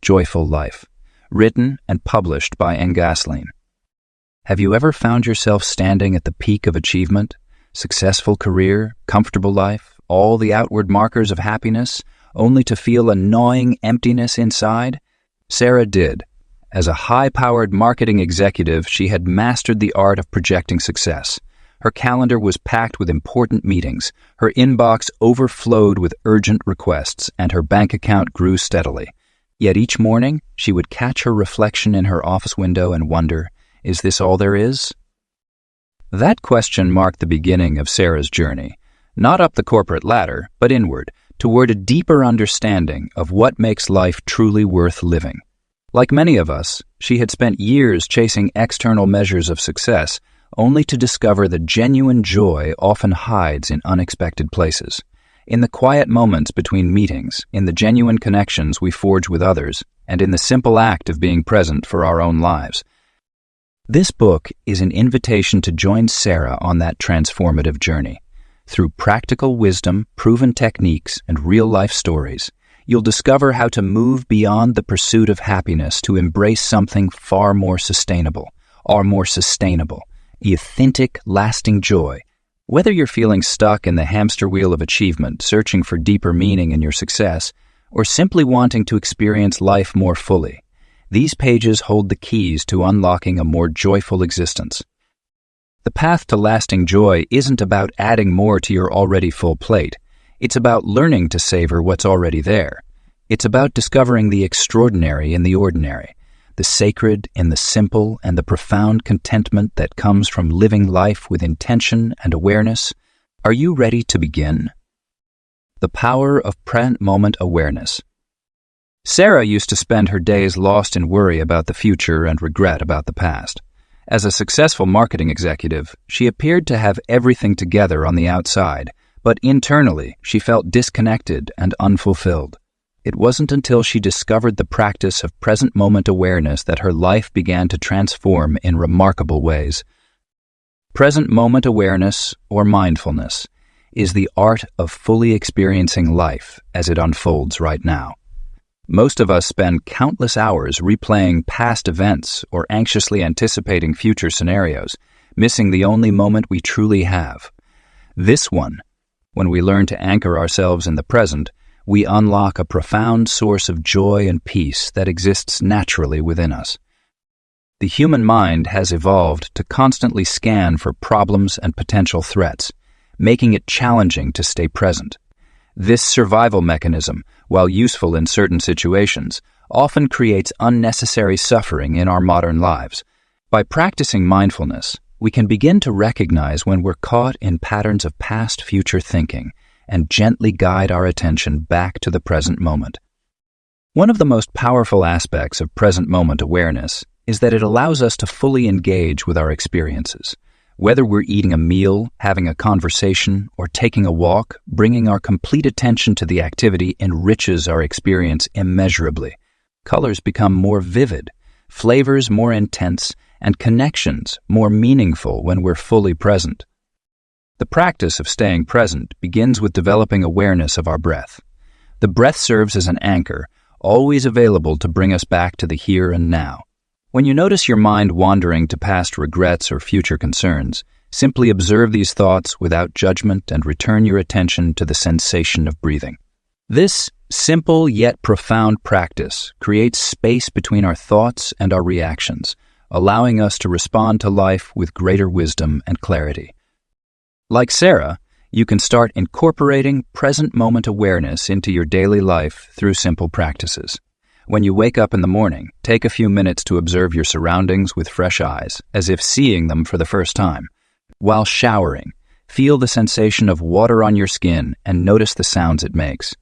Joyful Life, written and published by Ngasline. Have you ever found yourself standing at the peak of achievement, successful career, comfortable life, all the outward markers of happiness, only to feel a gnawing emptiness inside? Sarah did. As a high-powered marketing executive, she had mastered the art of projecting success. Her calendar was packed with important meetings, her inbox overflowed with urgent requests, and her bank account grew steadily. Yet each morning, she would catch her reflection in her office window and wonder, is this all there is? That question marked the beginning of Sarah's journey, not up the corporate ladder, but inward, toward a deeper understanding of what makes life truly worth living. Like many of us, she had spent years chasing external measures of success, only to discover that genuine joy often hides in unexpected places. In the quiet moments between meetings, in the genuine connections we forge with others, and in the simple act of being present for our own lives. This book is an invitation to join Sarah on that transformative journey. Through practical wisdom, proven techniques, and real-life stories, you'll discover how to move beyond the pursuit of happiness to embrace something far more sustainable, the authentic, lasting joy. Whether you're feeling stuck in the hamster wheel of achievement, searching for deeper meaning in your success, or simply wanting to experience life more fully, these pages hold the keys to unlocking a more joyful existence. The path to lasting joy isn't about adding more to your already full plate. It's about learning to savor what's already there. It's about discovering the extraordinary in the ordinary, the sacred in the simple, and the profound contentment that comes from living life with intention and awareness. Are you ready to begin? The power of present moment awareness. Sarah used to spend her days lost in worry about the future and regret about the past. As a successful marketing executive, she appeared to have everything together on the outside, but internally she felt disconnected and unfulfilled. It wasn't until she discovered the practice of present moment awareness that her life began to transform in remarkable ways. Present moment awareness, or mindfulness, is the art of fully experiencing life as it unfolds right now. Most of us spend countless hours replaying past events or anxiously anticipating future scenarios, missing the only moment we truly have. This one, when we learn to anchor ourselves in the present, we unlock a profound source of joy and peace that exists naturally within us. The human mind has evolved to constantly scan for problems and potential threats, making it challenging to stay present. This survival mechanism, while useful in certain situations, often creates unnecessary suffering in our modern lives. By practicing mindfulness, we can begin to recognize when we're caught in patterns of past-future thinking and gently guide our attention back to the present moment. One of the most powerful aspects of present moment awareness is that it allows us to fully engage with our experiences. Whether we're eating a meal, having a conversation, or taking a walk, bringing our complete attention to the activity enriches our experience immeasurably. Colors become more vivid, flavors more intense, and connections more meaningful when we're fully present. The practice of staying present begins with developing awareness of our breath. The breath serves as an anchor, always available to bring us back to the here and now. When you notice your mind wandering to past regrets or future concerns, simply observe these thoughts without judgment and return your attention to the sensation of breathing. This simple yet profound practice creates space between our thoughts and our reactions, allowing us to respond to life with greater wisdom and clarity. Like Sarah, you can start incorporating present moment awareness into your daily life through simple practices. When you wake up in the morning, take a few minutes to observe your surroundings with fresh eyes, as if seeing them for the first time. While showering, feel the sensation of water on your skin and notice the sounds it makes.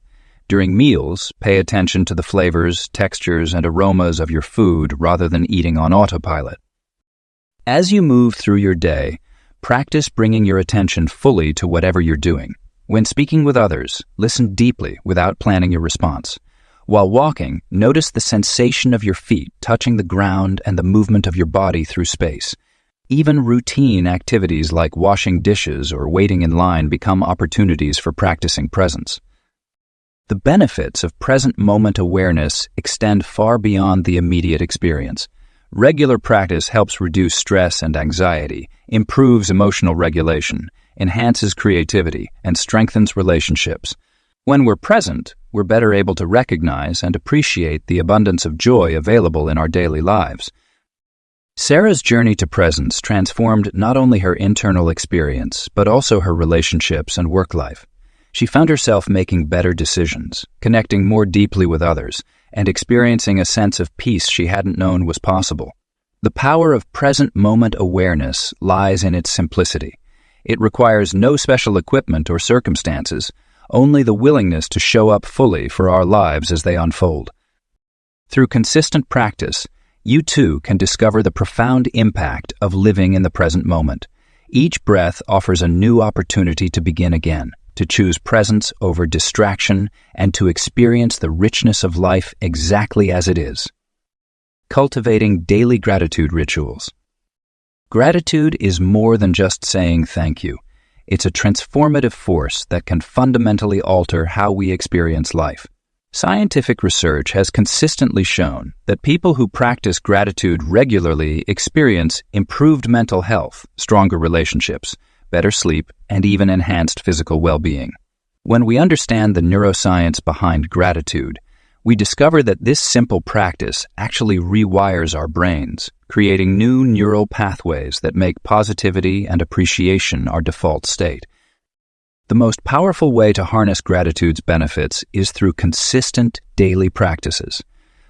During meals, pay attention to the flavors, textures, and aromas of your food rather than eating on autopilot. As you move through your day, practice bringing your attention fully to whatever you're doing. When speaking with others, listen deeply without planning your response. While walking, notice the sensation of your feet touching the ground and the movement of your body through space. Even routine activities like washing dishes or waiting in line become opportunities for practicing presence. The benefits of present moment awareness extend far beyond the immediate experience. Regular practice helps reduce stress and anxiety, improves emotional regulation, enhances creativity, and strengthens relationships. When we're present, we're better able to recognize and appreciate the abundance of joy available in our daily lives. Sarah's journey to presence transformed not only her internal experience, but also her relationships and work life. She found herself making better decisions, connecting more deeply with others, and experiencing a sense of peace she hadn't known was possible. The power of present moment awareness lies in its simplicity. It requires no special equipment or circumstances, only the willingness to show up fully for our lives as they unfold. Through consistent practice, you too can discover the profound impact of living in the present moment. Each breath offers a new opportunity to begin again, to choose presence over distraction, and to experience the richness of life exactly as it is. Cultivating Daily Gratitude Rituals. Gratitude is more than just saying thank you. It's a transformative force that can fundamentally alter how we experience life. Scientific research has consistently shown that people who practice gratitude regularly experience improved mental health, stronger relationships, better sleep, and even enhanced physical well-being. When we understand the neuroscience behind gratitude, we discover that this simple practice actually rewires our brains, creating new neural pathways that make positivity and appreciation our default state. The most powerful way to harness gratitude's benefits is through consistent daily practices.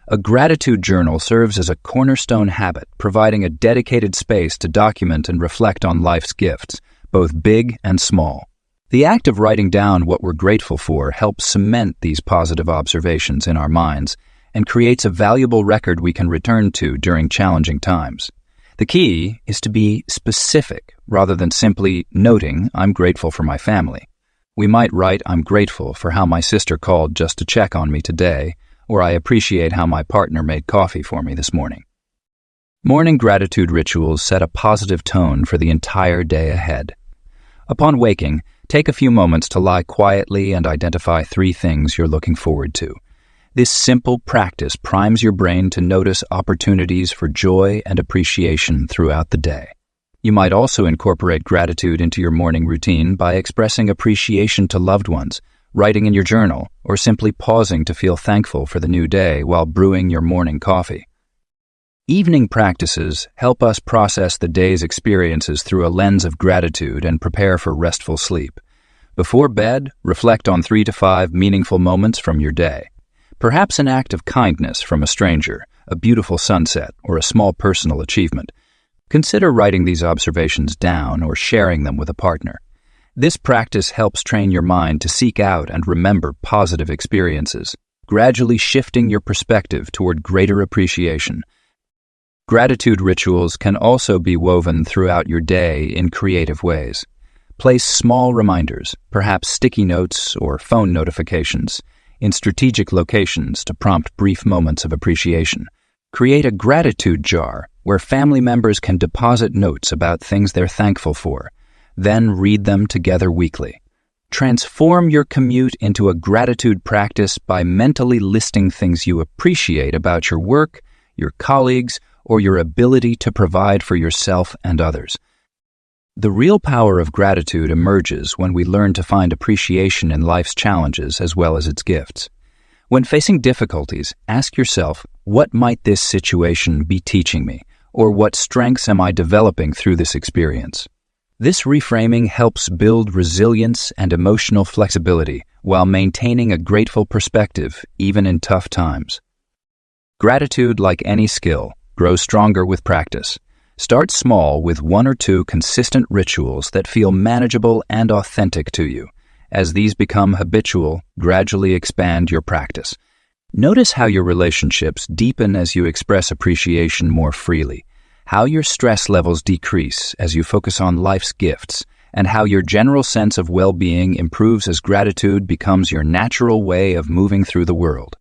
A gratitude journal serves as a cornerstone habit, providing a dedicated space to document and reflect on life's gifts, both big and small. The act of writing down what we're grateful for helps cement these positive observations in our minds and creates a valuable record we can return to during challenging times. The key is to be specific rather than simply noting, "I'm grateful for my family." We might write, "I'm grateful for how my sister called just to check on me today," or "I appreciate how my partner made coffee for me this morning." Morning gratitude rituals set a positive tone for the entire day ahead. Upon waking, take a few moments to lie quietly and identify 3 things you're looking forward to. This simple practice primes your brain to notice opportunities for joy and appreciation throughout the day. You might also incorporate gratitude into your morning routine by expressing appreciation to loved ones, writing in your journal, or simply pausing to feel thankful for the new day while brewing your morning coffee. Evening practices help us process the day's experiences through a lens of gratitude and prepare for restful sleep. Before bed, reflect on 3 to 5 meaningful moments from your day. Perhaps an act of kindness from a stranger, a beautiful sunset, or a small personal achievement. Consider writing these observations down or sharing them with a partner. This practice helps train your mind to seek out and remember positive experiences, gradually shifting your perspective toward greater appreciation. Gratitude rituals can also be woven throughout your day in creative ways. Place small reminders, perhaps sticky notes or phone notifications, in strategic locations to prompt brief moments of appreciation. Create a gratitude jar where family members can deposit notes about things they're thankful for, then read them together weekly. Transform your commute into a gratitude practice by mentally listing things you appreciate about your work, your colleagues, or your ability to provide for yourself and others. The real power of gratitude emerges when we learn to find appreciation in life's challenges as well as its gifts. When facing difficulties, ask yourself, what might this situation be teaching me? Or what strengths am I developing through this experience? This reframing helps build resilience and emotional flexibility while maintaining a grateful perspective even in tough times. Gratitude, like any skill, grows stronger with practice. Start small with 1 or 2 consistent rituals that feel manageable and authentic to you. As these become habitual, gradually expand your practice. Notice how your relationships deepen as you express appreciation more freely, how your stress levels decrease as you focus on life's gifts, and how your general sense of well-being improves as gratitude becomes your natural way of moving through the world.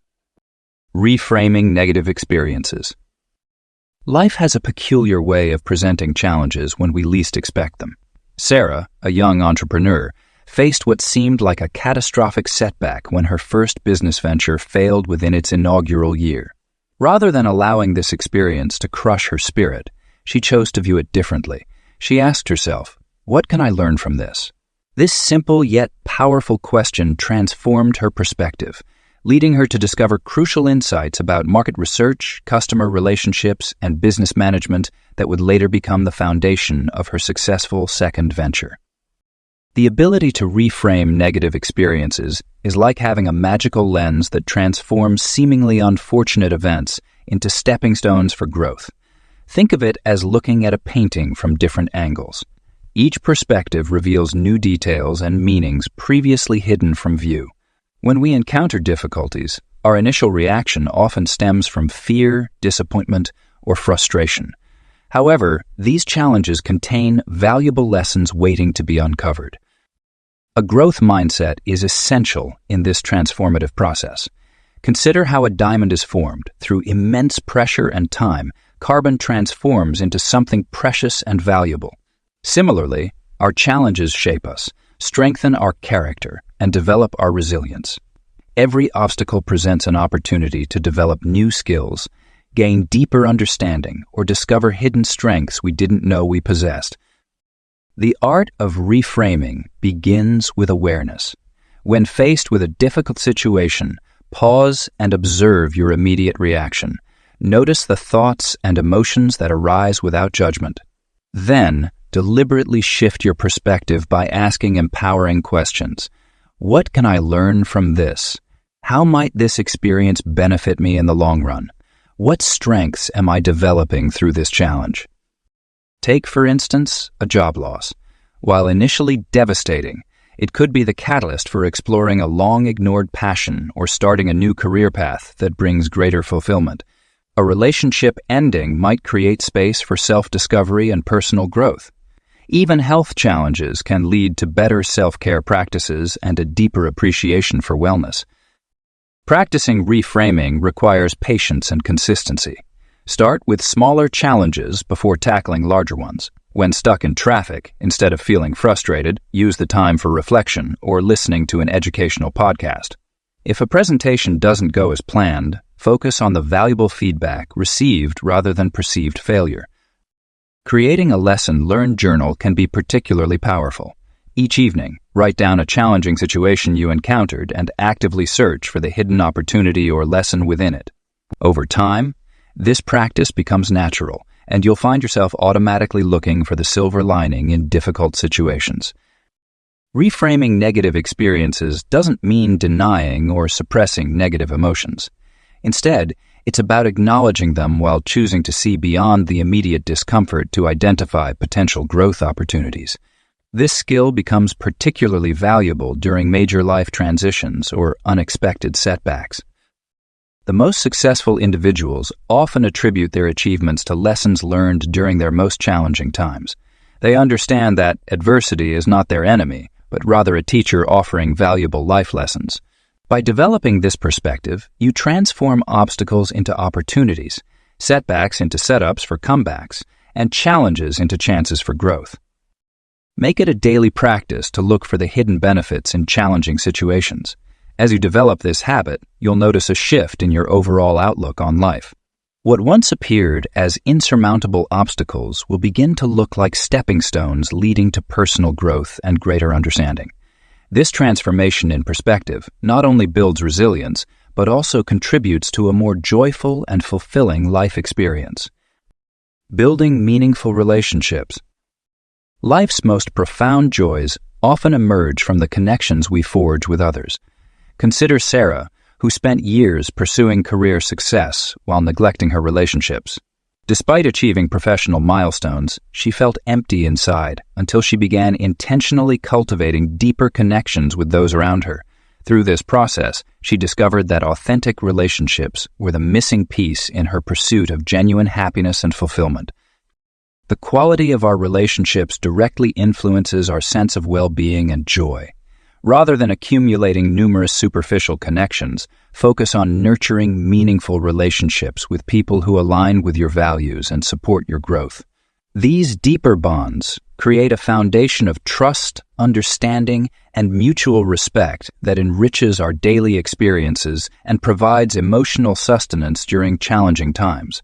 Reframing negative experiences. Life has a peculiar way of presenting challenges when we least expect them. Sarah, a young entrepreneur, faced what seemed like a catastrophic setback when her first business venture failed within its inaugural year. Rather than allowing this experience to crush her spirit, she chose to view it differently. She asked herself, "What can I learn from this?" This simple yet powerful question transformed her perspective, leading her to discover crucial insights about market research, customer relationships, and business management that would later become the foundation of her successful second venture. The ability to reframe negative experiences is like having a magical lens that transforms seemingly unfortunate events into stepping stones for growth. Think of it as looking at a painting from different angles. Each perspective reveals new details and meanings previously hidden from view. When we encounter difficulties, our initial reaction often stems from fear, disappointment, or frustration. However, these challenges contain valuable lessons waiting to be uncovered. A growth mindset is essential in this transformative process. Consider how a diamond is formed. Through immense pressure and time, carbon transforms into something precious and valuable. Similarly, our challenges shape us, strengthen our character, and develop our resilience. Every obstacle presents an opportunity to develop new skills, gain deeper understanding, or discover hidden strengths we didn't know we possessed. The art of reframing begins with awareness. When faced with a difficult situation, pause and observe your immediate reaction. Notice the thoughts and emotions that arise without judgment. Then, deliberately shift your perspective by asking empowering questions. What can I learn from this? How might this experience benefit me in the long run? What strengths am I developing through this challenge? Take, for instance, a job loss. While initially devastating, it could be the catalyst for exploring a long-ignored passion or starting a new career path that brings greater fulfillment. A relationship ending might create space for self-discovery and personal growth. Even health challenges can lead to better self-care practices and a deeper appreciation for wellness. Practicing reframing requires patience and consistency. Start with smaller challenges before tackling larger ones. When stuck in traffic, instead of feeling frustrated, use the time for reflection or listening to an educational podcast. If a presentation doesn't go as planned, focus on the valuable feedback received rather than perceived failure. Creating a lesson learned journal can be particularly powerful. Each evening, write down a challenging situation you encountered and actively search for the hidden opportunity or lesson within it. Over time, this practice becomes natural, and you'll find yourself automatically looking for the silver lining in difficult situations. Reframing negative experiences doesn't mean denying or suppressing negative emotions. Instead, it's about acknowledging them while choosing to see beyond the immediate discomfort to identify potential growth opportunities. This skill becomes particularly valuable during major life transitions or unexpected setbacks. The most successful individuals often attribute their achievements to lessons learned during their most challenging times. They understand that adversity is not their enemy, but rather a teacher offering valuable life lessons. By developing this perspective, you transform obstacles into opportunities, setbacks into setups for comebacks, and challenges into chances for growth. Make it a daily practice to look for the hidden benefits in challenging situations. As you develop this habit, you'll notice a shift in your overall outlook on life. What once appeared as insurmountable obstacles will begin to look like stepping stones leading to personal growth and greater understanding. This transformation in perspective not only builds resilience, but also contributes to a more joyful and fulfilling life experience. Building meaningful relationships. Life's most profound joys often emerge from the connections we forge with others. Consider Sarah, who spent years pursuing career success while neglecting her relationships. Despite achieving professional milestones, she felt empty inside until she began intentionally cultivating deeper connections with those around her. Through this process, she discovered that authentic relationships were the missing piece in her pursuit of genuine happiness and fulfillment. The quality of our relationships directly influences our sense of well-being and joy. Rather than accumulating numerous superficial connections, focus on nurturing meaningful relationships with people who align with your values and support your growth. These deeper bonds create a foundation of trust, understanding, and mutual respect that enriches our daily experiences and provides emotional sustenance during challenging times.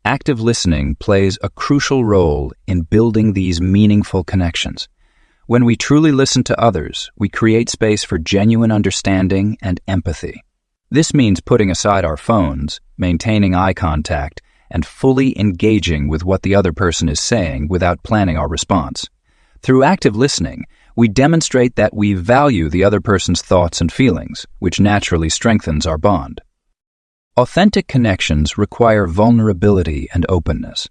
Active listening plays a crucial role in building these meaningful connections. When we truly listen to others, we create space for genuine understanding and empathy. This means putting aside our phones, maintaining eye contact, and fully engaging with what the other person is saying without planning our response. Through active listening, we demonstrate that we value the other person's thoughts and feelings, which naturally strengthens our bond. Authentic connections require vulnerability and openness.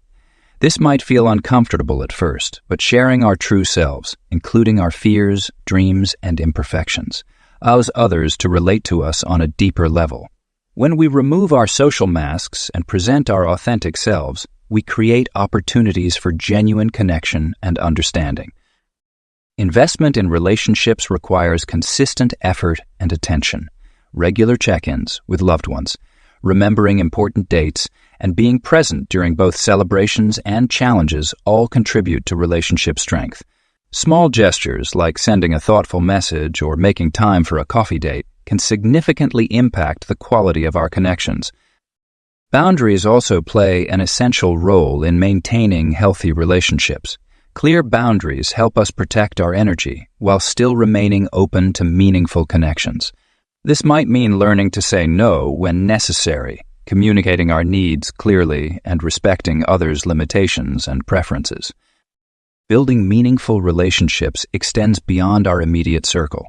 This might feel uncomfortable at first, but sharing our true selves, including our fears, dreams, and imperfections, allows others to relate to us on a deeper level. When we remove our social masks and present our authentic selves, we create opportunities for genuine connection and understanding. Investment in relationships requires consistent effort and attention, regular check-ins with loved ones, remembering important dates, and being present during both celebrations and challenges all contribute to relationship strength. Small gestures like sending a thoughtful message or making time for a coffee date can significantly impact the quality of our connections. Boundaries also play an essential role in maintaining healthy relationships. Clear boundaries help us protect our energy while still remaining open to meaningful connections. This might mean learning to say no when necessary, communicating our needs clearly, and respecting others' limitations and preferences. Building meaningful relationships extends beyond our immediate circle.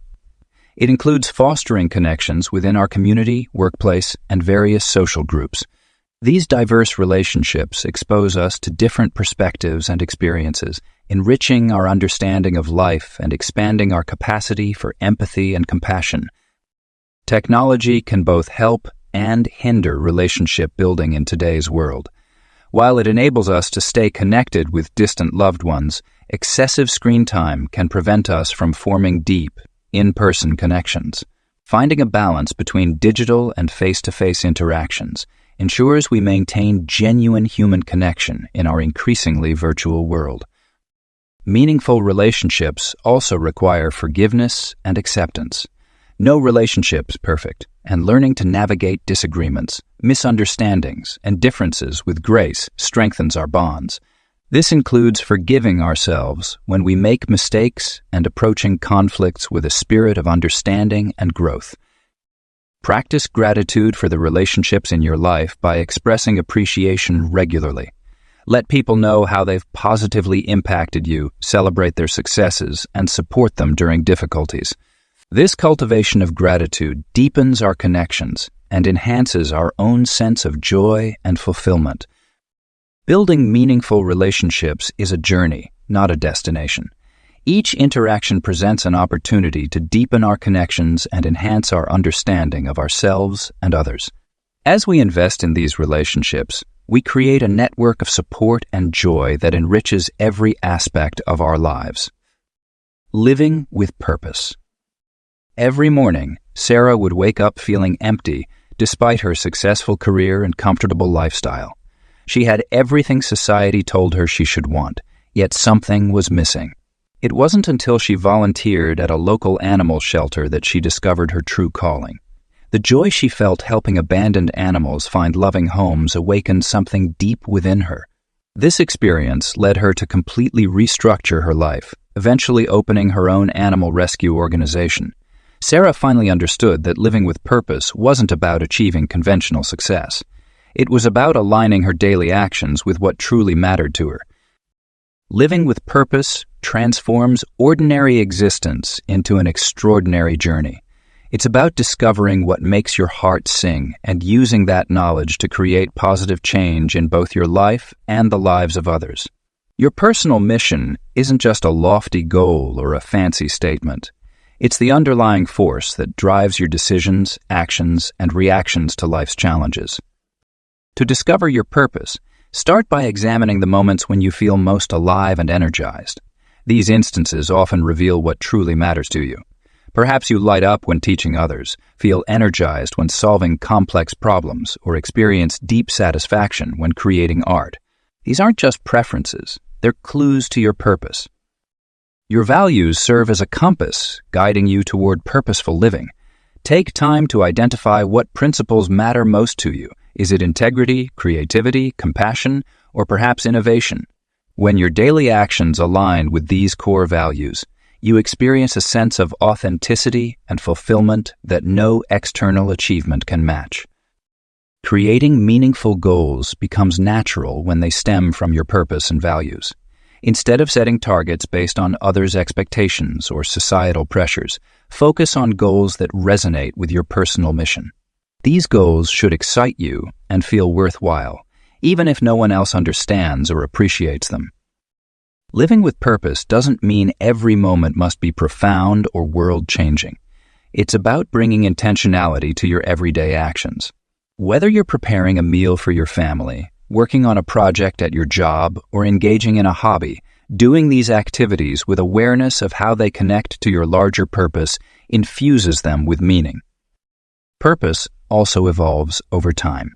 It includes fostering connections within our community, workplace, and various social groups. These diverse relationships expose us to different perspectives and experiences, enriching our understanding of life and expanding our capacity for empathy and compassion. Technology can both help and hinder relationship building in today's world. While it enables us to stay connected with distant loved ones, excessive screen time can prevent us from forming deep, in-person connections. Finding a balance between digital and face-to-face interactions ensures we maintain genuine human connection in our increasingly virtual world. Meaningful relationships also require forgiveness and acceptance. No relationship is perfect, and learning to navigate disagreements, misunderstandings, and differences with grace strengthens our bonds. This includes forgiving ourselves when we make mistakes and approaching conflicts with a spirit of understanding and growth. Practice gratitude for the relationships in your life by expressing appreciation regularly. Let people know how they've positively impacted you, celebrate their successes, and support them during difficulties. This cultivation of gratitude deepens our connections and enhances our own sense of joy and fulfillment. Building meaningful relationships is a journey, not a destination. Each interaction presents an opportunity to deepen our connections and enhance our understanding of ourselves and others. As we invest in these relationships, we create a network of support and joy that enriches every aspect of our lives. Living with purpose. Every morning, Sarah would wake up feeling empty despite her successful career and comfortable lifestyle. She had everything society told her she should want, yet something was missing. It wasn't until she volunteered at a local animal shelter that she discovered her true calling. The joy she felt helping abandoned animals find loving homes awakened something deep within her. This experience led her to completely restructure her life, eventually opening her own animal rescue organization. Sarah finally understood that living with purpose wasn't about achieving conventional success. It was about aligning her daily actions with what truly mattered to her. Living with purpose transforms ordinary existence into an extraordinary journey. It's about discovering what makes your heart sing and using that knowledge to create positive change in both your life and the lives of others. Your personal mission isn't just a lofty goal or a fancy statement. It's the underlying force that drives your decisions, actions, and reactions to life's challenges. To discover your purpose, start by examining the moments when you feel most alive and energized. These instances often reveal what truly matters to you. Perhaps you light up when teaching others, feel energized when solving complex problems, or experience deep satisfaction when creating art. These aren't just preferences, they're clues to your purpose. Your values serve as a compass, guiding you toward purposeful living. Take time to identify what principles matter most to you. Is it integrity, creativity, compassion, or perhaps innovation? When your daily actions align with these core values, you experience a sense of authenticity and fulfillment that no external achievement can match. Creating meaningful goals becomes natural when they stem from your purpose and values. Instead of setting targets based on others' expectations or societal pressures, focus on goals that resonate with your personal mission. These goals should excite you and feel worthwhile, even if no one else understands or appreciates them. Living with purpose doesn't mean every moment must be profound or world-changing. It's about bringing intentionality to your everyday actions. Whether you're preparing a meal for your family, working on a project at your job, or engaging in a hobby, doing these activities with awareness of how they connect to your larger purpose infuses them with meaning. Purpose also evolves over time.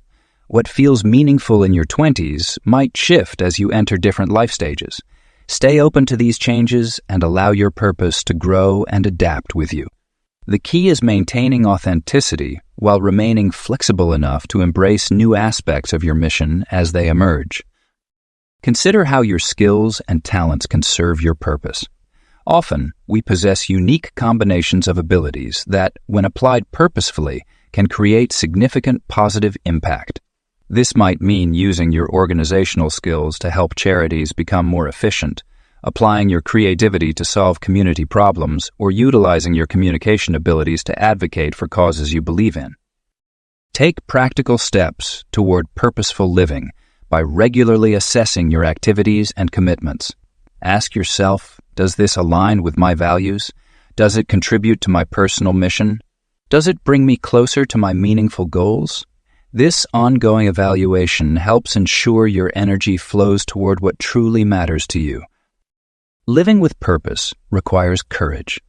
What feels meaningful in your 20s might shift as you enter different life stages. Stay open to these changes and allow your purpose to grow and adapt with you. The key is maintaining authenticity while remaining flexible enough to embrace new aspects of your mission as they emerge. Consider how your skills and talents can serve your purpose. Often, we possess unique combinations of abilities that, when applied purposefully, can create significant positive impact. This might mean using your organizational skills to help charities become more efficient, applying your creativity to solve community problems, or utilizing your communication abilities to advocate for causes you believe in. Take practical steps toward purposeful living by regularly assessing your activities and commitments. Ask yourself, does this align with my values? Does it contribute to my personal mission? Does it bring me closer to my meaningful goals? This ongoing evaluation helps ensure your energy flows toward what truly matters to you. Living with purpose requires courage.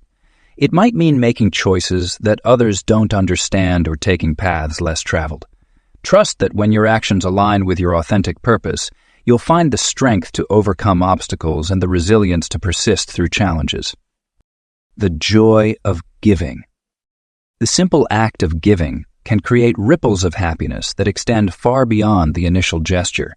It might mean making choices that others don't understand or taking paths less traveled. Trust that when your actions align with your authentic purpose, you'll find the strength to overcome obstacles and the resilience to persist through challenges. The joy of giving. The simple act of giving can create ripples of happiness that extend far beyond the initial gesture.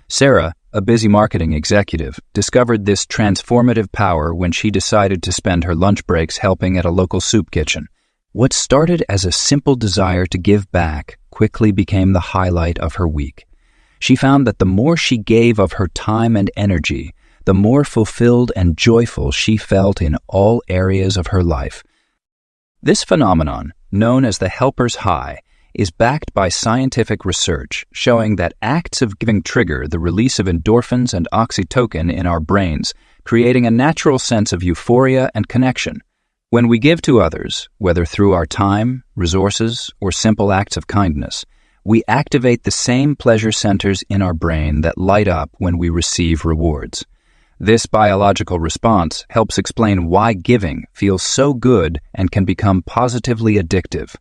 Sarah, a busy marketing executive, discovered this transformative power when she decided to spend her lunch breaks helping at a local soup kitchen. What started as a simple desire to give back quickly became the highlight of her week. She found that the more she gave of her time and energy, the more fulfilled and joyful she felt in all areas of her life. This phenomenon, known as the helper's high, is backed by scientific research showing that acts of giving trigger the release of endorphins and oxytocin in our brains, creating a natural sense of euphoria and connection. When we give to others, whether through our time, resources, or simple acts of kindness, we activate the same pleasure centers in our brain that light up when we receive rewards. This biological response helps explain why giving feels so good and can become positively addictive.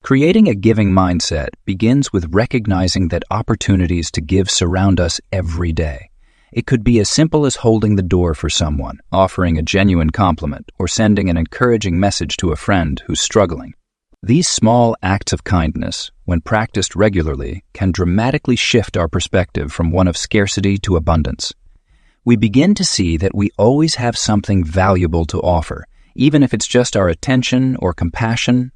Creating a giving mindset begins with recognizing that opportunities to give surround us every day. It could be as simple as holding the door for someone, offering a genuine compliment, or sending an encouraging message to a friend who's struggling. These small acts of kindness, when practiced regularly, can dramatically shift our perspective from one of scarcity to abundance. We begin to see that we always have something valuable to offer, even if it's just our attention or compassion.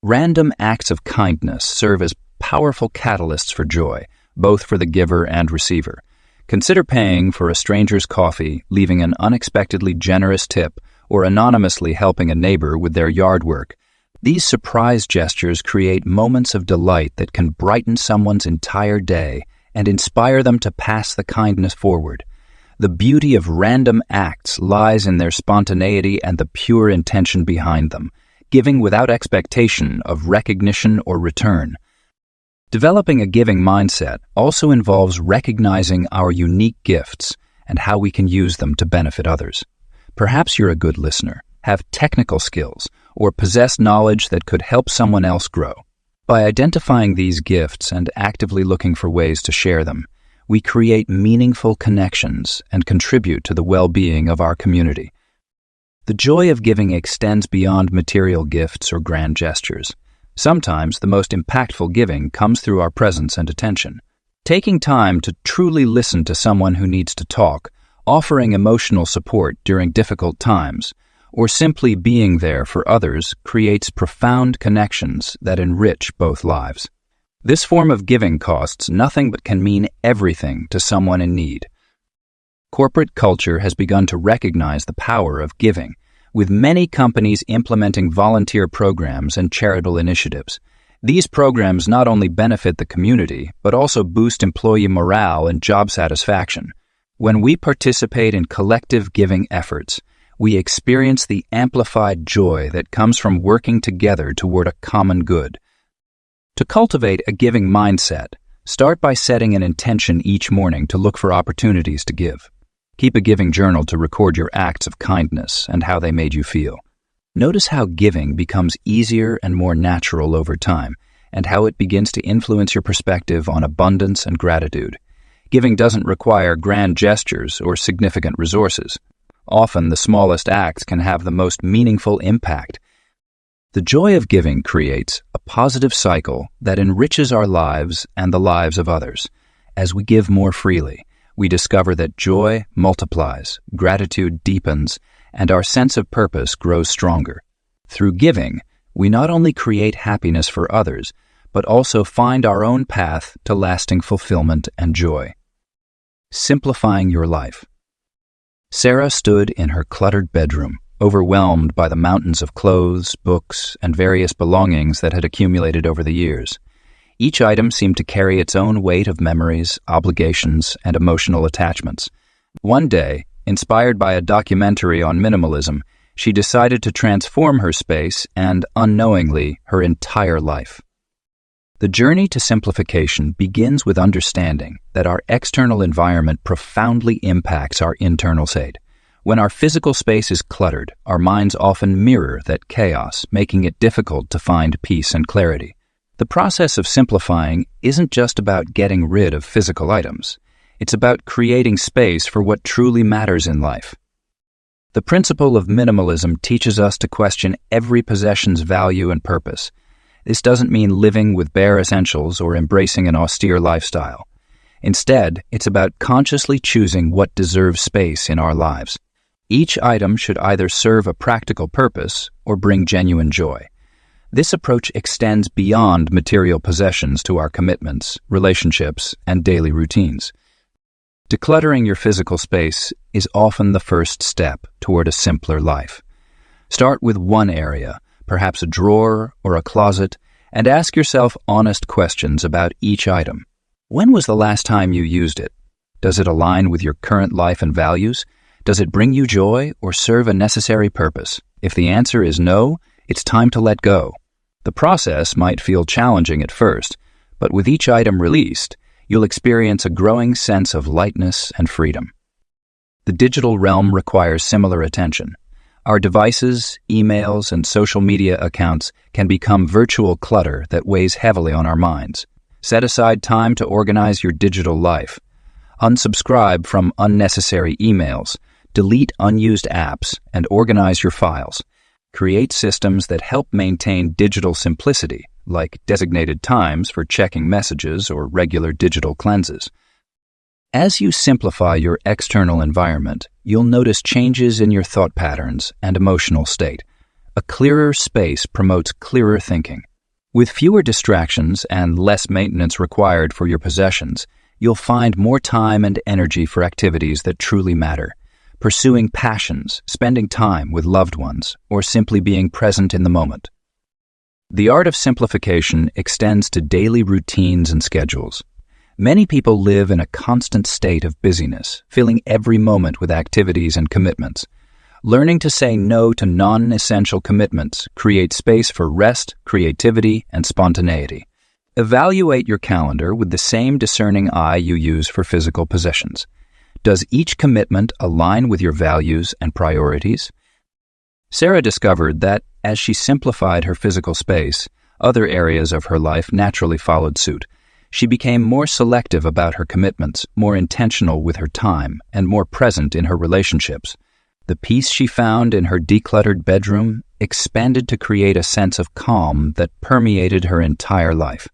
Random acts of kindness serve as powerful catalysts for joy, both for the giver and receiver. Consider paying for a stranger's coffee, leaving an unexpectedly generous tip, or anonymously helping a neighbor with their yard work. These surprise gestures create moments of delight that can brighten someone's entire day and inspire them to pass the kindness forward. The beauty of random acts lies in their spontaneity and the pure intention behind them, giving without expectation of recognition or return. Developing a giving mindset also involves recognizing our unique gifts and how we can use them to benefit others. Perhaps you're a good listener, have technical skills, or possess knowledge that could help someone else grow. By identifying these gifts and actively looking for ways to share them, we create meaningful connections and contribute to the well-being of our community. The joy of giving extends beyond material gifts or grand gestures. Sometimes the most impactful giving comes through our presence and attention. Taking time to truly listen to someone who needs to talk, offering emotional support during difficult times, or simply being there for others creates profound connections that enrich both lives. This form of giving costs nothing but can mean everything to someone in need. Corporate culture has begun to recognize the power of giving, with many companies implementing volunteer programs and charitable initiatives. These programs not only benefit the community, but also boost employee morale and job satisfaction. When we participate in collective giving efforts, we experience the amplified joy that comes from working together toward a common good. To cultivate a giving mindset, start by setting an intention each morning to look for opportunities to give. Keep a giving journal to record your acts of kindness and how they made you feel. Notice how giving becomes easier and more natural over time, and how it begins to influence your perspective on abundance and gratitude. Giving doesn't require grand gestures or significant resources. Often, the smallest acts can have the most meaningful impact. The joy of giving creates a positive cycle that enriches our lives and the lives of others. As we give more freely, we discover that joy multiplies, gratitude deepens, and our sense of purpose grows stronger. Through giving, we not only create happiness for others, but also find our own path to lasting fulfillment and joy. Simplifying your life. Sarah stood in her cluttered bedroom, overwhelmed by the mountains of clothes, books, and various belongings that had accumulated over the years. Each item seemed to carry its own weight of memories, obligations, and emotional attachments. One day, inspired by a documentary on minimalism, she decided to transform her space and, unknowingly, her entire life. The journey to simplification begins with understanding that our external environment profoundly impacts our internal state. When our physical space is cluttered, our minds often mirror that chaos, making it difficult to find peace and clarity. The process of simplifying isn't just about getting rid of physical items. It's about creating space for what truly matters in life. The principle of minimalism teaches us to question every possession's value and purpose. This doesn't mean living with bare essentials or embracing an austere lifestyle. Instead, it's about consciously choosing what deserves space in our lives. Each item should either serve a practical purpose or bring genuine joy. This approach extends beyond material possessions to our commitments, relationships, and daily routines. Decluttering your physical space is often the first step toward a simpler life. Start with one area, perhaps a drawer or a closet, and ask yourself honest questions about each item. When was the last time you used it? Does it align with your current life and values? Does it bring you joy or serve a necessary purpose? If the answer is no, it's time to let go. The process might feel challenging at first, but with each item released, you'll experience a growing sense of lightness and freedom. The digital realm requires similar attention. Our devices, emails, and social media accounts can become virtual clutter that weighs heavily on our minds. Set aside time to organize your digital life. Unsubscribe from unnecessary emails, delete unused apps, and organize your files. Create systems that help maintain digital simplicity, like designated times for checking messages or regular digital cleanses. As you simplify your external environment, you'll notice changes in your thought patterns and emotional state. A clearer space promotes clearer thinking. With fewer distractions and less maintenance required for your possessions, you'll find more time and energy for activities that truly matter. Pursuing passions, spending time with loved ones, or simply being present in the moment. The art of simplification extends to daily routines and schedules. Many people live in a constant state of busyness, filling every moment with activities and commitments. Learning to say no to non-essential commitments creates space for rest, creativity, and spontaneity. Evaluate your calendar with the same discerning eye you use for physical possessions. Does each commitment align with your values and priorities? Sarah discovered that, as she simplified her physical space, other areas of her life naturally followed suit. She became more selective about her commitments, more intentional with her time, and more present in her relationships. The peace she found in her decluttered bedroom expanded to create a sense of calm that permeated her entire life.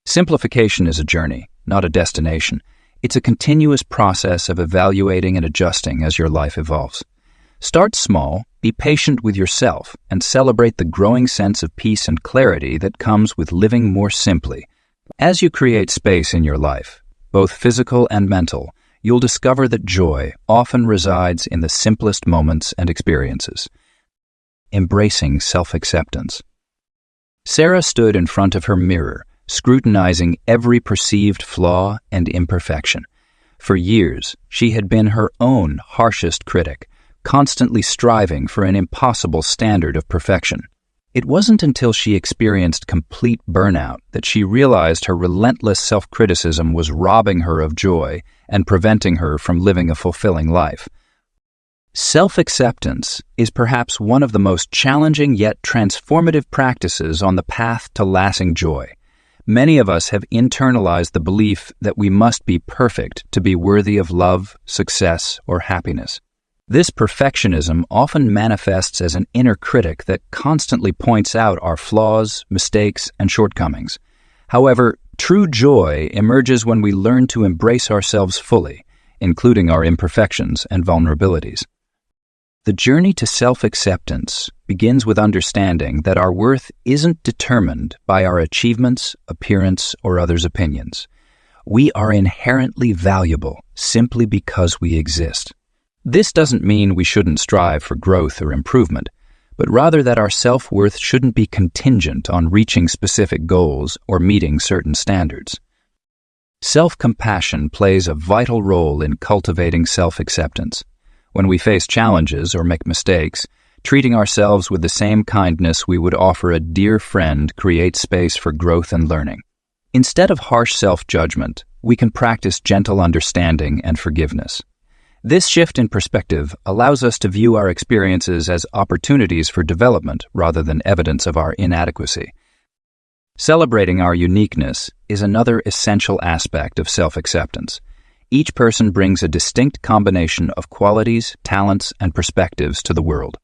Simplification is a journey, not a destination. It's a continuous process of evaluating and adjusting as your life evolves. Start small, be patient with yourself, and celebrate the growing sense of peace and clarity that comes with living more simply. As you create space in your life, both physical and mental, you'll discover that joy often resides in the simplest moments and experiences. Embracing self-acceptance. Sarah stood in front of her mirror, scrutinizing every perceived flaw and imperfection. For years, she had been her own harshest critic, constantly striving for an impossible standard of perfection. It wasn't until she experienced complete burnout that she realized her relentless self-criticism was robbing her of joy and preventing her from living a fulfilling life. Self-acceptance is perhaps one of the most challenging yet transformative practices on the path to lasting joy. Many of us have internalized the belief that we must be perfect to be worthy of love, success, or happiness. This perfectionism often manifests as an inner critic that constantly points out our flaws, mistakes, and shortcomings. However, true joy emerges when we learn to embrace ourselves fully, including our imperfections and vulnerabilities. The journey to self-acceptance begins with understanding that our worth isn't determined by our achievements, appearance, or others' opinions. We are inherently valuable simply because we exist. This doesn't mean we shouldn't strive for growth or improvement, but rather that our self-worth shouldn't be contingent on reaching specific goals or meeting certain standards. Self-compassion plays a vital role in cultivating self-acceptance. When we face challenges or make mistakes, treating ourselves with the same kindness we would offer a dear friend creates space for growth and learning. Instead of harsh self-judgment, we can practice gentle understanding and forgiveness. This shift in perspective allows us to view our experiences as opportunities for development rather than evidence of our inadequacy. Celebrating our uniqueness is another essential aspect of self-acceptance. Each person brings a distinct combination of qualities, talents, and perspectives to the world.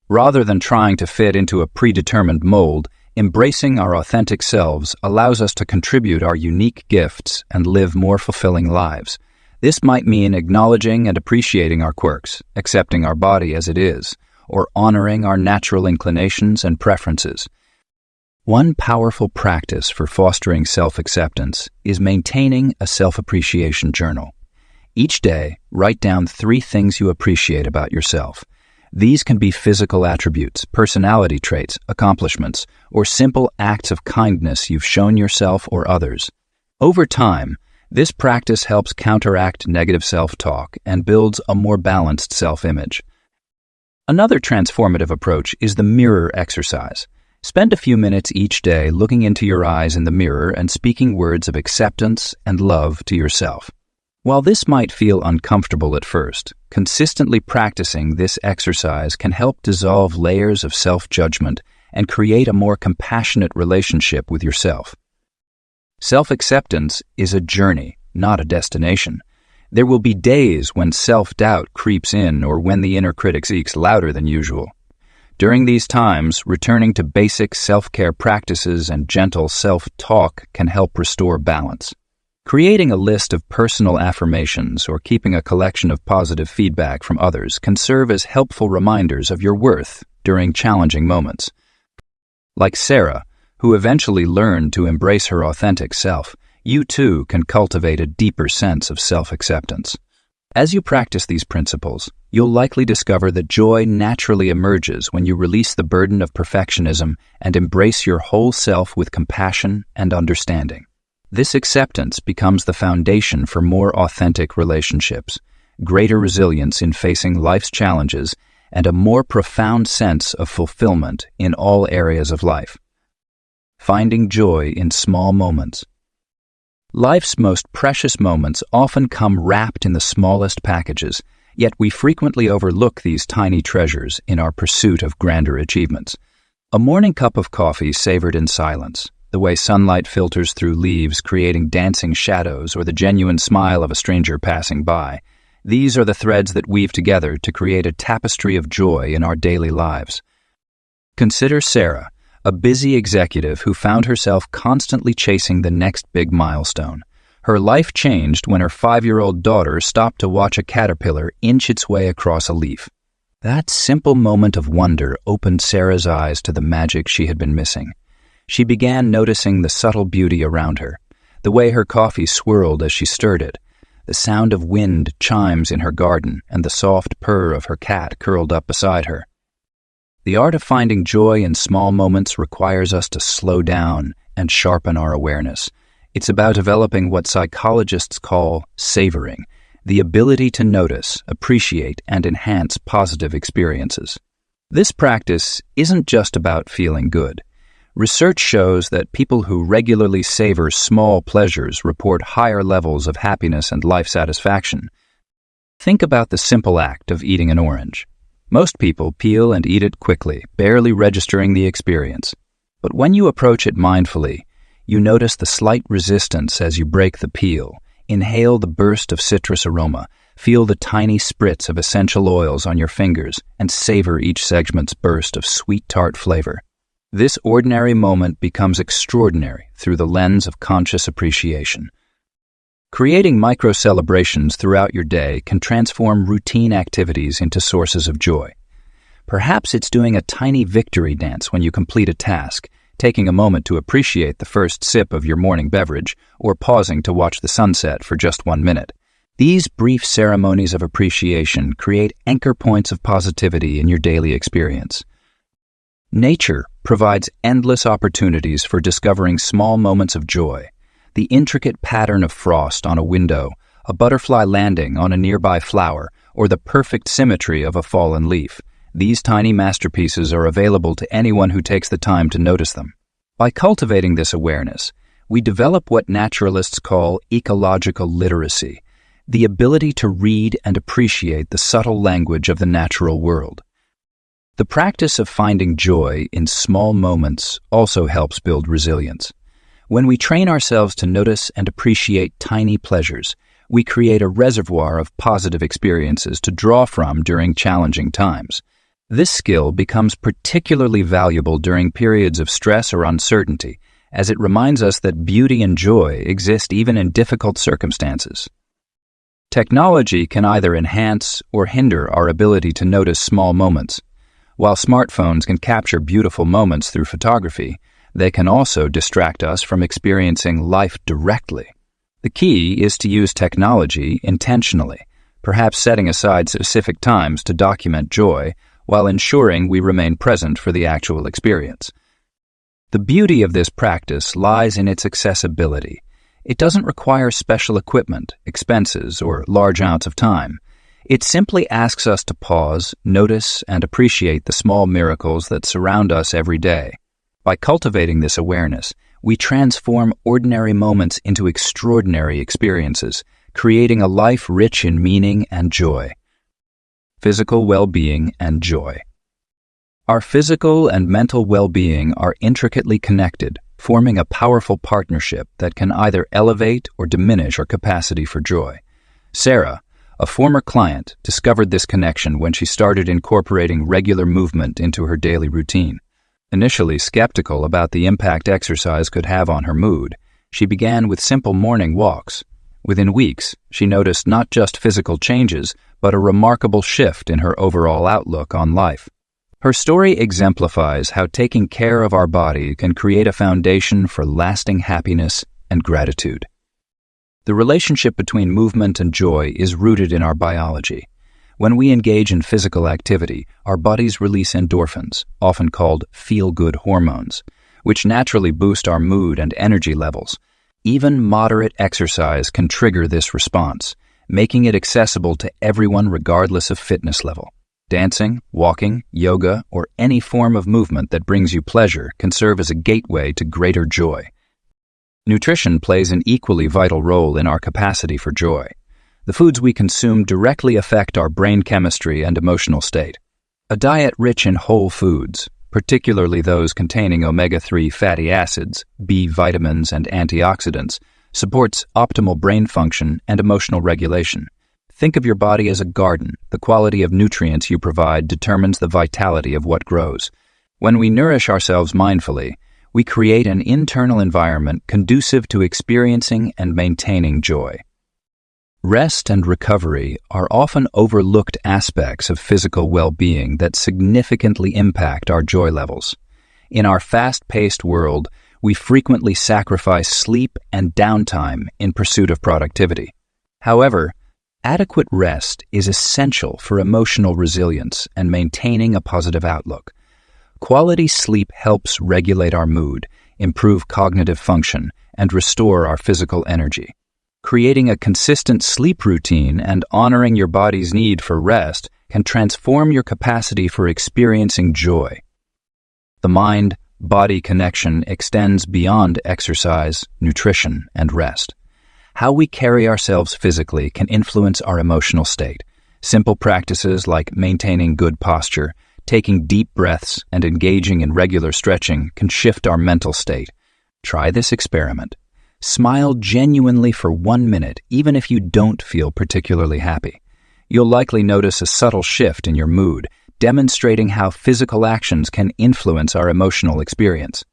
Rather than trying to fit into a predetermined mold, embracing our authentic selves allows us to contribute our unique gifts and live more fulfilling lives. This might mean acknowledging and appreciating our quirks, accepting our body as it is, or honoring our natural inclinations and preferences. One powerful practice for fostering self-acceptance is maintaining a self-appreciation journal. Each day, write down 3 things you appreciate about yourself. These can be physical attributes, personality traits, accomplishments, or simple acts of kindness you've shown yourself or others. Over time, this practice helps counteract negative self-talk and builds a more balanced self-image. Another transformative approach is the mirror exercise. Spend a few minutes each day looking into your eyes in the mirror and speaking words of acceptance and love to yourself. While this might feel uncomfortable at first, consistently practicing this exercise can help dissolve layers of self-judgment and create a more compassionate relationship with yourself. Self-acceptance is a journey, not a destination. There will be days when self-doubt creeps in or when the inner critic speaks louder than usual. During these times, returning to basic self-care practices and gentle self-talk can help restore balance. Creating a list of personal affirmations or keeping a collection of positive feedback from others can serve as helpful reminders of your worth during challenging moments. Like Sarah, who eventually learned to embrace her authentic self, you too can cultivate a deeper sense of self-acceptance. As you practice these principles, you'll likely discover that joy naturally emerges when you release the burden of perfectionism and embrace your whole self with compassion and understanding. This acceptance becomes the foundation for more authentic relationships, greater resilience in facing life's challenges, and a more profound sense of fulfillment in all areas of life. Finding joy in small moments. Life's most precious moments often come wrapped in the smallest packages, yet we frequently overlook these tiny treasures in our pursuit of grander achievements. A morning cup of coffee savored in silence, the way sunlight filters through leaves, creating dancing shadows, or the genuine smile of a stranger passing by. These are the threads that weave together to create a tapestry of joy in our daily lives. Consider Sarah, a busy executive who found herself constantly chasing the next big milestone. Her life changed when her 5-year-old daughter stopped to watch a caterpillar inch its way across a leaf. That simple moment of wonder opened Sarah's eyes to the magic she had been missing. She began noticing the subtle beauty around her, the way her coffee swirled as she stirred it, the sound of wind chimes in her garden, and the soft purr of her cat curled up beside her. The art of finding joy in small moments requires us to slow down and sharpen our awareness. It's about developing what psychologists call savoring, the ability to notice, appreciate, and enhance positive experiences. This practice isn't just about feeling good. Research shows that people who regularly savor small pleasures report higher levels of happiness and life satisfaction. Think about the simple act of eating an orange. Most people peel and eat it quickly, barely registering the experience. But when you approach it mindfully, you notice the slight resistance as you break the peel, inhale the burst of citrus aroma, feel the tiny spritz of essential oils on your fingers, and savor each segment's burst of sweet tart flavor. This ordinary moment becomes extraordinary through the lens of conscious appreciation. Creating micro-celebrations throughout your day can transform routine activities into sources of joy. Perhaps it's doing a tiny victory dance when you complete a task, taking a moment to appreciate the first sip of your morning beverage, or pausing to watch the sunset for just 1 minute. These brief ceremonies of appreciation create anchor points of positivity in your daily experience. Nature provides endless opportunities for discovering small moments of joy. The intricate pattern of frost on a window, a butterfly landing on a nearby flower, or the perfect symmetry of a fallen leaf. These tiny masterpieces are available to anyone who takes the time to notice them. By cultivating this awareness, we develop what naturalists call ecological literacy, the ability to read and appreciate the subtle language of the natural world. The practice of finding joy in small moments also helps build resilience. When we train ourselves to notice and appreciate tiny pleasures, we create a reservoir of positive experiences to draw from during challenging times. This skill becomes particularly valuable during periods of stress or uncertainty, as it reminds us that beauty and joy exist even in difficult circumstances. Technology can either enhance or hinder our ability to notice small moments. While smartphones can capture beautiful moments through photography, they can also distract us from experiencing life directly. The key is to use technology intentionally, perhaps setting aside specific times to document joy while ensuring we remain present for the actual experience. The beauty of this practice lies in its accessibility. It doesn't require special equipment, expenses, or large amounts of time. It simply asks us to pause, notice, and appreciate the small miracles that surround us every day. By cultivating this awareness, we transform ordinary moments into extraordinary experiences, creating a life rich in meaning and joy. Physical well-being and joy. Our physical and mental well-being are intricately connected, forming a powerful partnership that can either elevate or diminish our capacity for joy. Sarah, a former client, discovered this connection when she started incorporating regular movement into her daily routine. Initially skeptical about the impact exercise could have on her mood, she began with simple morning walks. Within weeks, she noticed not just physical changes, but a remarkable shift in her overall outlook on life. Her story exemplifies how taking care of our body can create a foundation for lasting happiness and gratitude. The relationship between movement and joy is rooted in our biology. When we engage in physical activity, our bodies release endorphins, often called feel-good hormones, which naturally boost our mood and energy levels. Even moderate exercise can trigger this response, making it accessible to everyone regardless of fitness level. Dancing, walking, yoga, or any form of movement that brings you pleasure can serve as a gateway to greater joy. Nutrition plays an equally vital role in our capacity for joy. The foods we consume directly affect our brain chemistry and emotional state. A diet rich in whole foods, particularly those containing omega-3 fatty acids, B vitamins, and antioxidants, supports optimal brain function and emotional regulation. Think of your body as a garden. The quality of nutrients you provide determines the vitality of what grows. When we nourish ourselves mindfully, we create an internal environment conducive to experiencing and maintaining joy. Rest and recovery are often overlooked aspects of physical well-being that significantly impact our joy levels. In our fast-paced world, we frequently sacrifice sleep and downtime in pursuit of productivity. However, adequate rest is essential for emotional resilience and maintaining a positive outlook. Quality sleep helps regulate our mood, improve cognitive function, and restore our physical energy. Creating a consistent sleep routine and honoring your body's need for rest can transform your capacity for experiencing joy. The mind-body connection extends beyond exercise, nutrition, and rest. How we carry ourselves physically can influence our emotional state. Simple practices like maintaining good posture, taking deep breaths, and engaging in regular stretching can shift our mental state. Try this experiment. Smile genuinely for 1 minute, even if you don't feel particularly happy. You'll likely notice a subtle shift in your mood, demonstrating how physical actions can influence our emotional experience.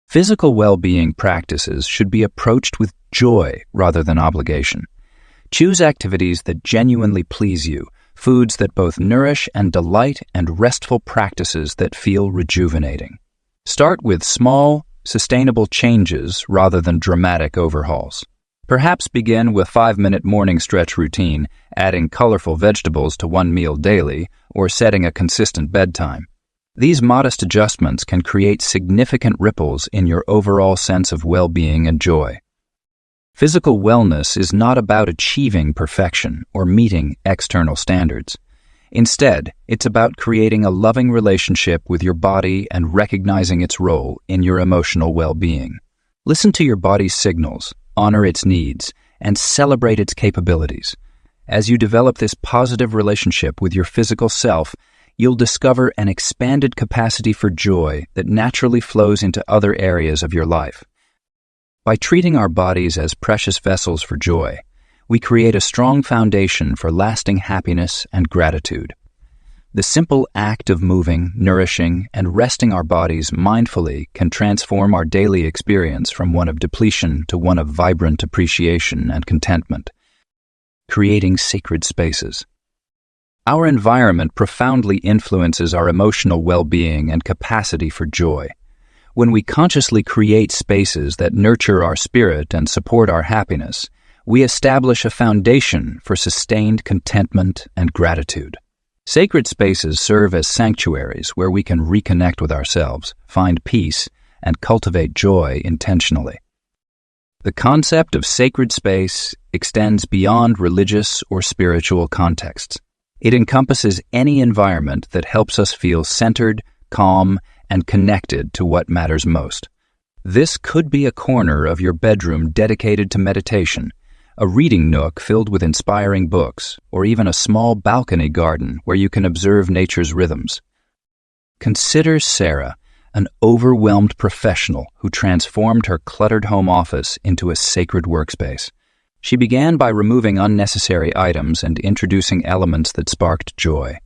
Physical well-being practices should be approached with joy rather than obligation. Choose activities that genuinely please you, foods that both nourish and delight, and restful practices that feel rejuvenating. Start with small, sustainable changes rather than dramatic overhauls. Perhaps begin with a 5-minute morning stretch routine, adding colorful vegetables to one meal daily, or setting a consistent bedtime. These modest adjustments can create significant ripples in your overall sense of well-being and joy. Physical wellness is not about achieving perfection or meeting external standards. Instead, it's about creating a loving relationship with your body and recognizing its role in your emotional well-being. Listen to your body's signals, honor its needs, and celebrate its capabilities. As you develop this positive relationship with your physical self, you'll discover an expanded capacity for joy that naturally flows into other areas of your life. By treating our bodies as precious vessels for joy, we create a strong foundation for lasting happiness and gratitude. The simple act of moving, nourishing, and resting our bodies mindfully can transform our daily experience from one of depletion to one of vibrant appreciation and contentment. Creating sacred spaces. Our environment profoundly influences our emotional well-being and capacity for joy. When we consciously create spaces that nurture our spirit and support our happiness, we establish a foundation for sustained contentment and gratitude. Sacred spaces serve as sanctuaries where we can reconnect with ourselves, find peace, and cultivate joy intentionally. The concept of sacred space extends beyond religious or spiritual contexts. It encompasses any environment that helps us feel centered, calm, and connected to what matters most. This could be a corner of your bedroom dedicated to meditation, a reading nook filled with inspiring books, or even a small balcony garden where you can observe nature's rhythms. Consider Sarah, an overwhelmed professional who transformed her cluttered home office into a sacred workspace. She began by removing unnecessary items and introducing elements that sparked joy.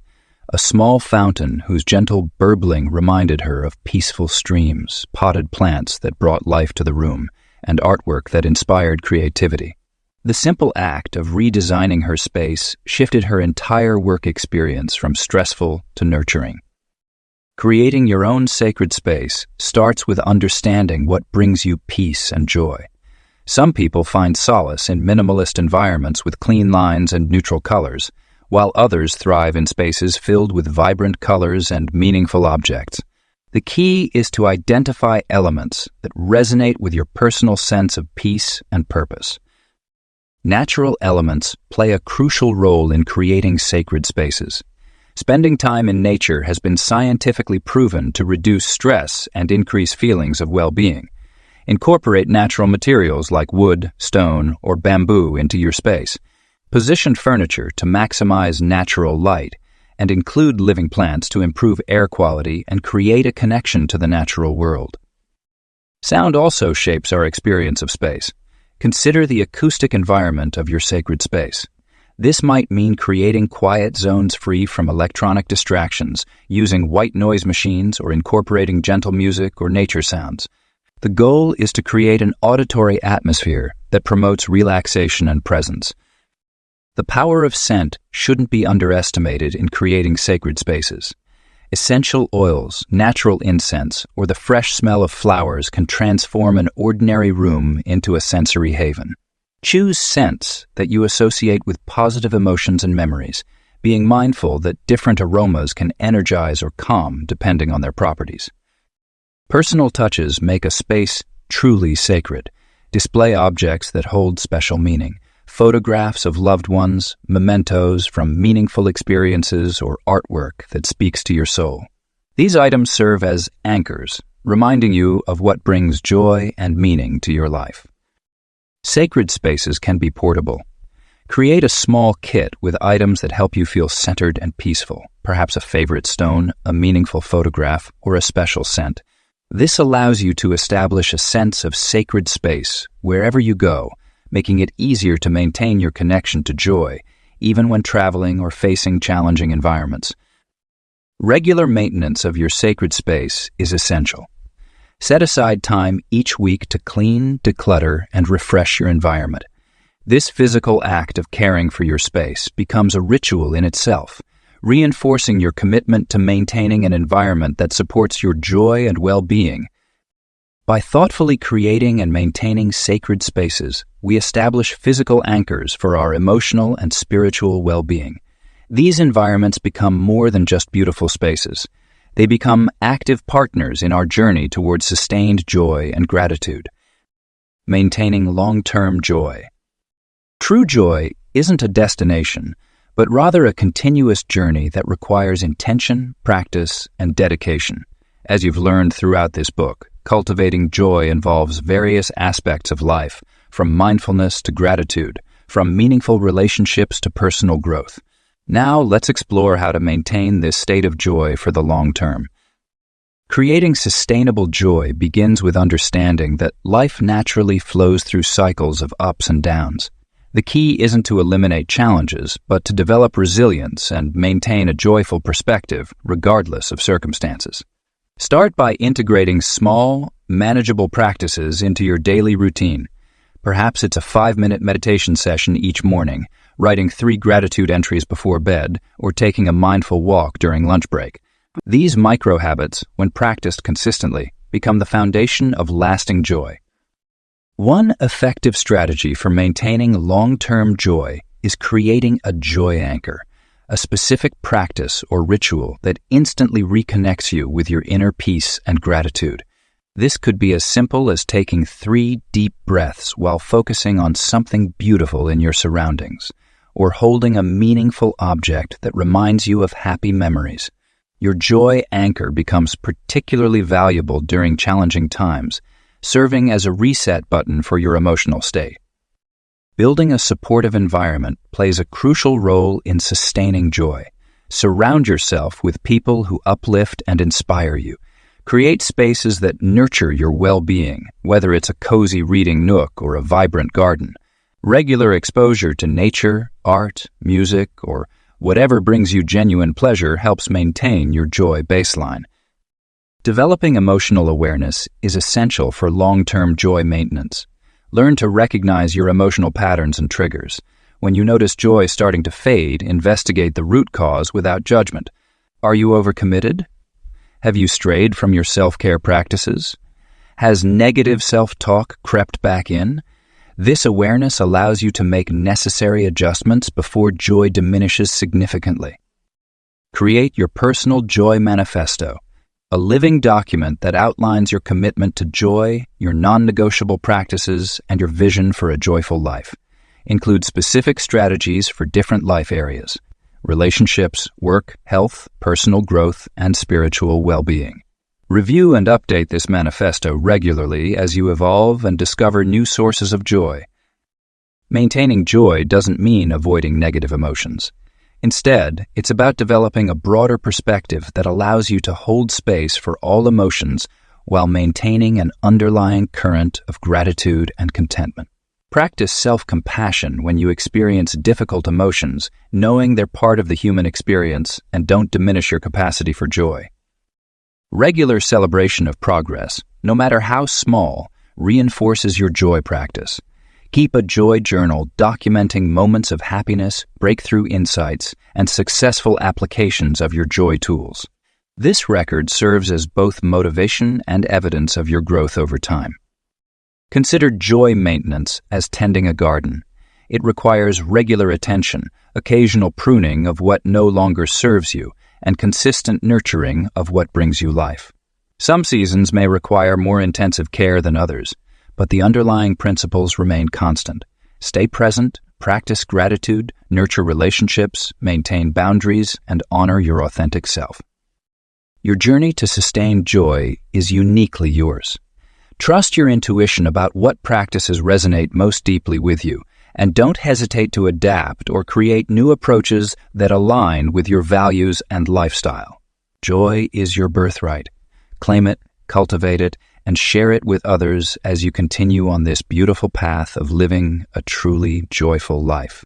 A small fountain whose gentle burbling reminded her of peaceful streams, potted plants that brought life to the room, and artwork that inspired creativity. The simple act of redesigning her space shifted her entire work experience from stressful to nurturing. Creating your own sacred space starts with understanding what brings you peace and joy. Some people find solace in minimalist environments with clean lines and neutral colors, while others thrive in spaces filled with vibrant colors and meaningful objects. The key is to identify elements that resonate with your personal sense of peace and purpose. Natural elements play a crucial role in creating sacred spaces. Spending time in nature has been scientifically proven to reduce stress and increase feelings of well-being. Incorporate natural materials like wood, stone, or bamboo into your space. Position furniture to maximize natural light, and include living plants to improve air quality and create a connection to the natural world. Sound also shapes our experience of space. Consider the acoustic environment of your sacred space. This might mean creating quiet zones free from electronic distractions, using white noise machines, or incorporating gentle music or nature sounds. The goal is to create an auditory atmosphere that promotes relaxation and presence. The power of scent shouldn't be underestimated in creating sacred spaces. Essential oils, natural incense, or the fresh smell of flowers can transform an ordinary room into a sensory haven. Choose scents that you associate with positive emotions and memories, being mindful that different aromas can energize or calm depending on their properties. Personal touches make a space truly sacred. Display objects that hold special meaning, photographs of loved ones, mementos from meaningful experiences, or artwork that speaks to your soul. These items serve as anchors, reminding you of what brings joy and meaning to your life. Sacred spaces can be portable. Create a small kit with items that help you feel centered and peaceful, perhaps a favorite stone, a meaningful photograph, or a special scent. This allows you to establish a sense of sacred space wherever you go, making it easier to maintain your connection to joy, even when traveling or facing challenging environments. Regular maintenance of your sacred space is essential. Set aside time each week to clean, declutter, and refresh your environment. This physical act of caring for your space becomes a ritual in itself, reinforcing your commitment to maintaining an environment that supports your joy and well-being. By thoughtfully creating and maintaining sacred spaces, we establish physical anchors for our emotional and spiritual well-being. These environments become more than just beautiful spaces. They become active partners in our journey towards sustained joy and gratitude. Maintaining long-term joy. True joy isn't a destination, but rather a continuous journey that requires intention, practice, and dedication. As you've learned throughout this book, cultivating joy involves various aspects of life, from mindfulness to gratitude, from meaningful relationships to personal growth. Now, let's explore how to maintain this state of joy for the long term. Creating sustainable joy begins with understanding that life naturally flows through cycles of ups and downs. The key isn't to eliminate challenges, but to develop resilience and maintain a joyful perspective, regardless of circumstances. Start by integrating small, manageable practices into your daily routine. Perhaps it's a 5-minute meditation session each morning, writing 3 gratitude entries before bed, or taking a mindful walk during lunch break. These micro-habits, when practiced consistently, become the foundation of lasting joy. One effective strategy for maintaining long-term joy is creating a joy anchor, a specific practice or ritual that instantly reconnects you with your inner peace and gratitude. This could be as simple as taking 3 deep breaths while focusing on something beautiful in your surroundings, or holding a meaningful object that reminds you of happy memories. Your joy anchor becomes particularly valuable during challenging times, serving as a reset button for your emotional state. Building a supportive environment plays a crucial role in sustaining joy. Surround yourself with people who uplift and inspire you. Create spaces that nurture your well-being, whether it's a cozy reading nook or a vibrant garden. Regular exposure to nature, art, music, or whatever brings you genuine pleasure helps maintain your joy baseline. Developing emotional awareness is essential for long-term joy maintenance. Learn to recognize your emotional patterns and triggers. When you notice joy starting to fade, investigate the root cause without judgment. Are you overcommitted? Have you strayed from your self-care practices? Has negative self-talk crept back in? This awareness allows you to make necessary adjustments before joy diminishes significantly. Create your personal joy manifesto, a living document that outlines your commitment to joy, your non-negotiable practices, and your vision for a joyful life. Include specific strategies for different life areas: relationships, work, health, personal growth, and spiritual well-being. Review and update this manifesto regularly as you evolve and discover new sources of joy. Maintaining joy doesn't mean avoiding negative emotions. Instead, it's about developing a broader perspective that allows you to hold space for all emotions while maintaining an underlying current of gratitude and contentment. Practice self-compassion when you experience difficult emotions, knowing they're part of the human experience and don't diminish your capacity for joy. Regular celebration of progress, no matter how small, reinforces your joy practice. Keep a joy journal documenting moments of happiness, breakthrough insights, and successful applications of your joy tools. This record serves as both motivation and evidence of your growth over time. Consider joy maintenance as tending a garden. It requires regular attention, occasional pruning of what no longer serves you, and consistent nurturing of what brings you life. Some seasons may require more intensive care than others, but the underlying principles remain constant. Stay present, practice gratitude, nurture relationships, maintain boundaries, and honor your authentic self. Your journey to sustained joy is uniquely yours. Trust your intuition about what practices resonate most deeply with you, and don't hesitate to adapt or create new approaches that align with your values and lifestyle. Joy is your birthright. Claim it, cultivate it, and share it with others as you continue on this beautiful path of living a truly joyful life.